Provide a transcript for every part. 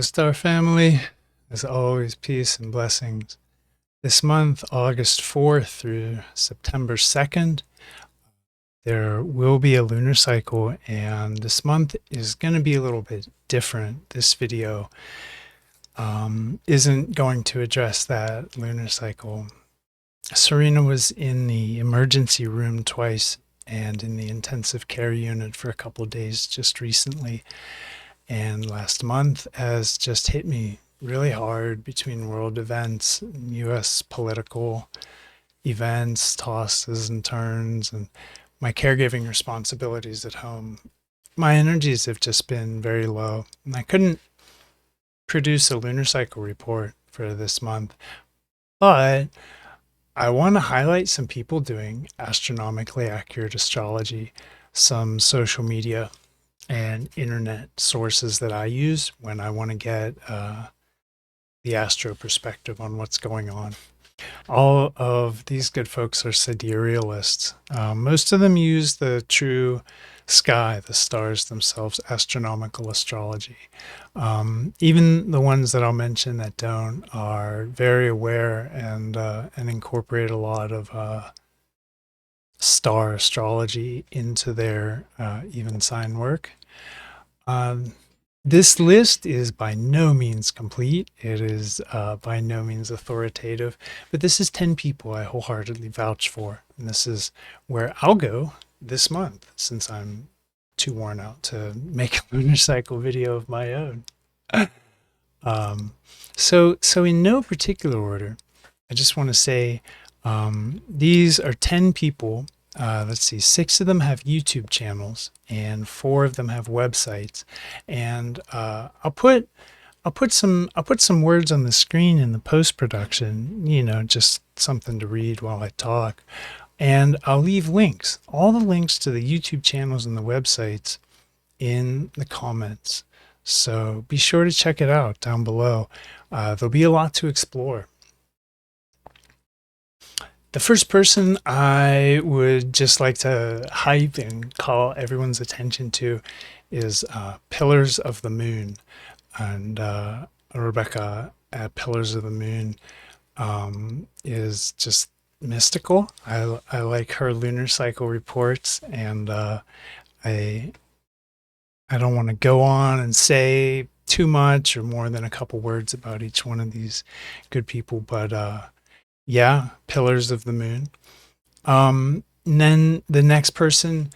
Star family, as always, peace and blessings. This month, August 4th through September 2nd, there will be a lunar cycle, and this month is going to be a little bit different. This video isn't going to address that lunar cycle. Serena was in the emergency room twice and in the intensive care unit for a couple of days just recently. And last month has just hit me really hard between world events, U.S. political events, tosses and turns, and my caregiving responsibilities at home. My energies have just been very low, and I couldn't produce a lunar cycle report for this month, but I want to highlight some people doing astronomically accurate astrology, some social media and internet sources that I use when I want to get the astro perspective on what's going on. All of these good folks are siderealists. Most of them use the true sky, the stars themselves, astronomical astrology. Even the ones that I'll mention that don't are very aware and incorporate a lot of star astrology into their even sign work. This list is by no means complete. It is by no means authoritative, but this is 10 people I wholeheartedly vouch for. And this is where I'll go this month, since I'm too worn out to make a lunar cycle video of my own. So in no particular order, I just want to say these are 10 people. Let's see, 6 of them have YouTube channels and 4 of them have websites. And I'll put some words on the screen in the post-production, just something to read while I talk. And I'll leave links, all the links to the YouTube channels and the websites in the comments. So be sure to check it out down below. There'll be a lot to explore. The first person I would just like to hype and call everyone's attention to is Pillars of the Moon. And Rebecca at Pillars of the Moon is just mystical. I like her lunar cycle reports, and I don't want to go on and say too much or more than a couple words about each one of these good people, but yeah, Pillars of the Moon. And then the next person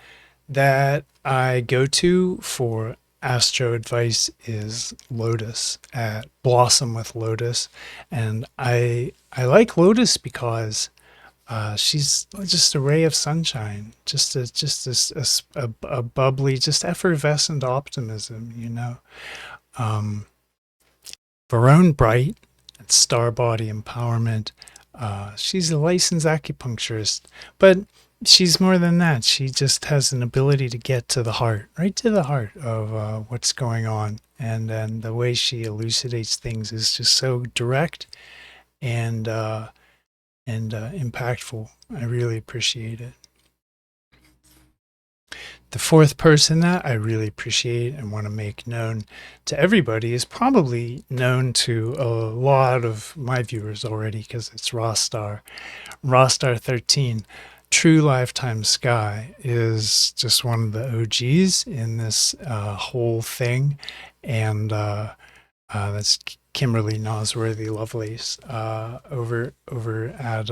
that I go to for astro advice is Lotus at Blossom with Lotus. And I like Lotus because she's just a ray of sunshine, just a bubbly, just effervescent optimism, Varone Bright at Star Body Empowerment. She's a licensed acupuncturist, but she's more than that. She just has an ability to get to the heart, right to the heart of what's going on. And then the way she elucidates things is just so direct and impactful. I really appreciate it. The fourth person that I really appreciate and want to make known to everybody is probably known to a lot of my viewers already because it's Rostar. Rostar 13, True Lifetime Sky, is just one of the OGs in this whole thing. And that's Kimberly Nosworthy Lovelace over at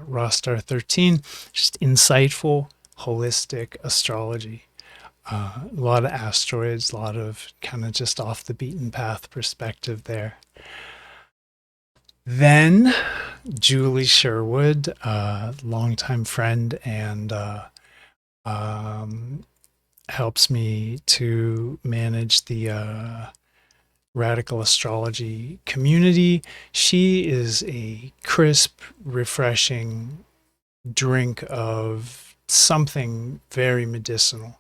Rostar 13. Just insightful, holistic astrology. A lot of asteroids, a lot of kind of just off the beaten path perspective there. Then Julie Sherwood, longtime friend, and helps me to manage the radical astrology community. She is a crisp, refreshing drink of something very medicinal.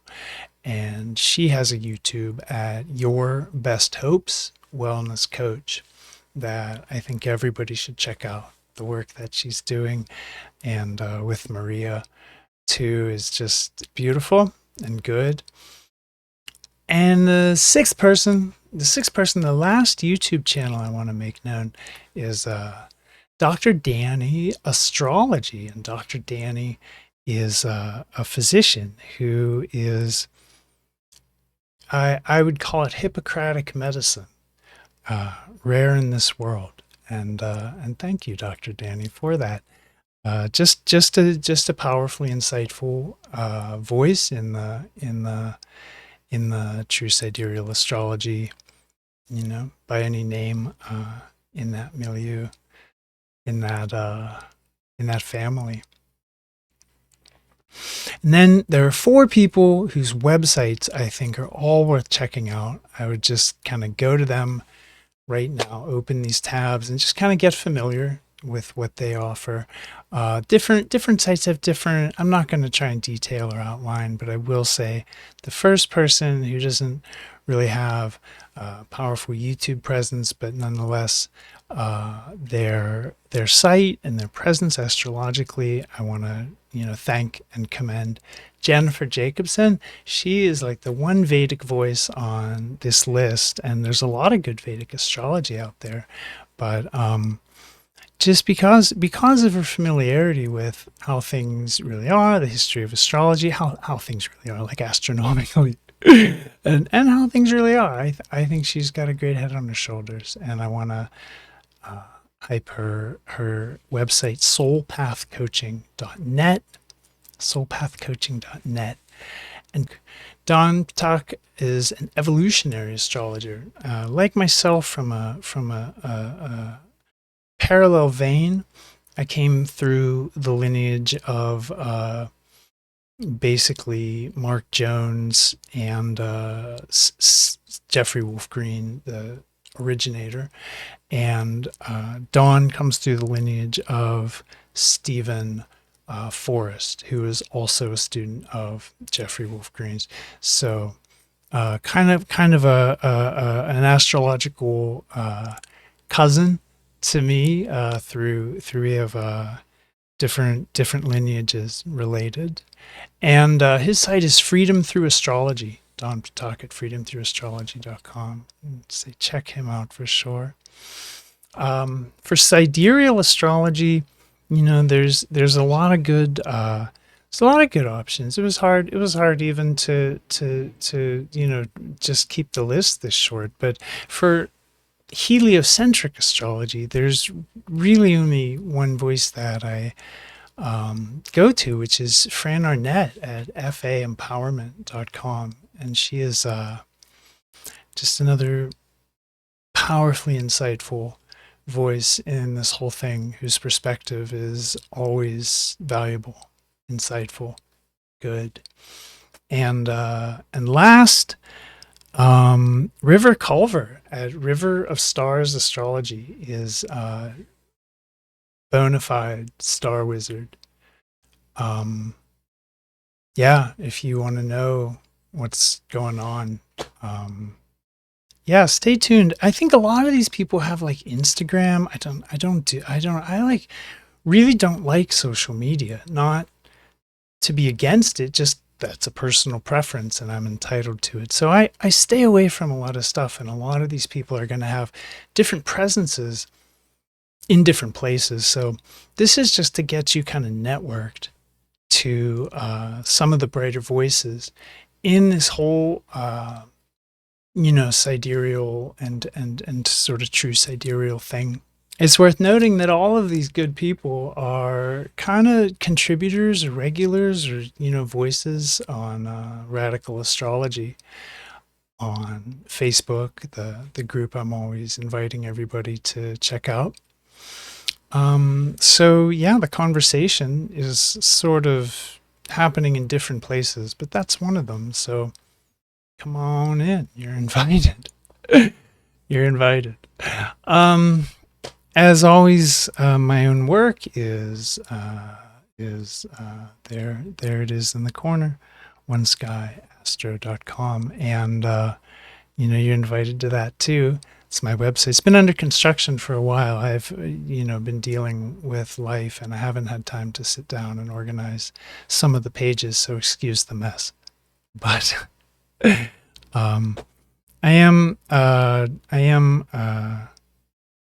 And she has a YouTube at Your Best Hopes Wellness Coach that I think everybody should check out. The work that she's doing, and with Maria too, is just beautiful and good. And the last YouTube channel I want to make known is Dr. Danny Astrology. And Dr. Danny is a physician who is, I would call it Hippocratic medicine, rare in this world. And thank you, Dr. Danny, for that. Just a powerfully insightful voice in the true sidereal astrology, by any name, in that milieu, in that family. And then there are 4 people whose websites I think are all worth checking out. I would just kind of go to them right now, open these tabs, and just kind of get familiar with what they offer. Different sites have different, I'm not going to try and detail or outline, but I will say the first person who doesn't really have a powerful YouTube presence, but nonetheless their site and their presence astrologically, I want to thank and commend Jennifer Jacobson. She is like the one Vedic voice on this list, and there's a lot of good Vedic astrology out there, but just because of her familiarity with how things really are, the history of astrology, how things really are, like astronomically, and how things really are, I think she's got a great head on her shoulders, and I want to hype her website, soulpathcoaching.net. And Don Ptak is an evolutionary astrologer, like myself, from a parallel vein. I came through the lineage of basically Mark Jones and Jeffrey Wolf Green, the originator, and Dawn comes through the lineage of Stephen Forrest, who is also a student of Jeffrey Wolf Green's. So kind of an astrological cousin to me, through we have different lineages related. And his site is Freedom Through Astrology. Don Ptak at freedomthroughastrology.com. Say check him out for sure. For sidereal astrology, there's a lot of good options. It was hard even to just keep the list this short. But for heliocentric astrology, there's really only one voice that I go to, which is Fran Arnett at faempowerment.com. And she is just another powerfully insightful voice in this whole thing, whose perspective is always valuable, insightful, good. And last, River Culver at River of Stars Astrology is bona fide star wizard. If you want to know what's going on, stay tuned. I think a lot of these people have like Instagram. I really don't like social media. Not to be against it, just that's a personal preference and I'm entitled to it. So I stay away from a lot of stuff, and a lot of these people are going to have different presences in different places. So this is just to get you kind of networked to some of the brighter voices in this whole sidereal and sort of true sidereal thing. It's worth noting that all of these good people are kind of contributors or regulars or voices on Radical Astrology on Facebook, the group I'm always inviting everybody to check out. The conversation is sort of happening in different places, but that's one of them. So come on in. You're invited. You're invited. As always, my own work is there. There it is in the corner, oneskyastrology.com, and you're invited to that too. It's my website. It's been under construction for a while. I've been dealing with life, and I haven't had time to sit down and organize some of the pages, so excuse the mess. But Um, I am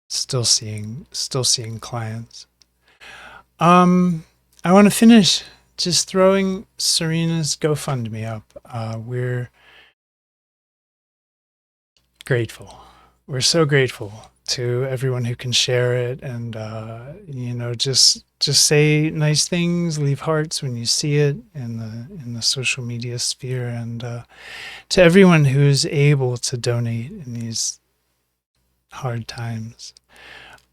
still seeing clients. I want to finish just throwing Serena's GoFundMe up. We're grateful. We're so grateful to everyone who can share it, and just say nice things, leave hearts when you see it in the social media sphere, and to everyone who's able to donate in these hard times.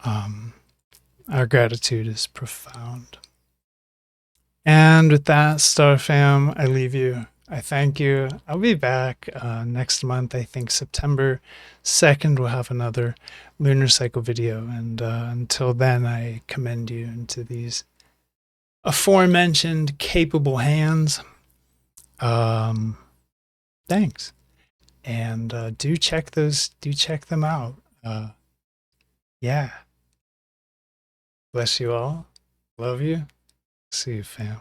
Our gratitude is profound. And with that, Star Fam, I leave you. I thank you. I'll be back next month. I think September 2nd we'll have another lunar cycle video. And until then, I commend you into these aforementioned capable hands. Thanks. And do check them out. Yeah. Bless you all. Love you. See you, fam.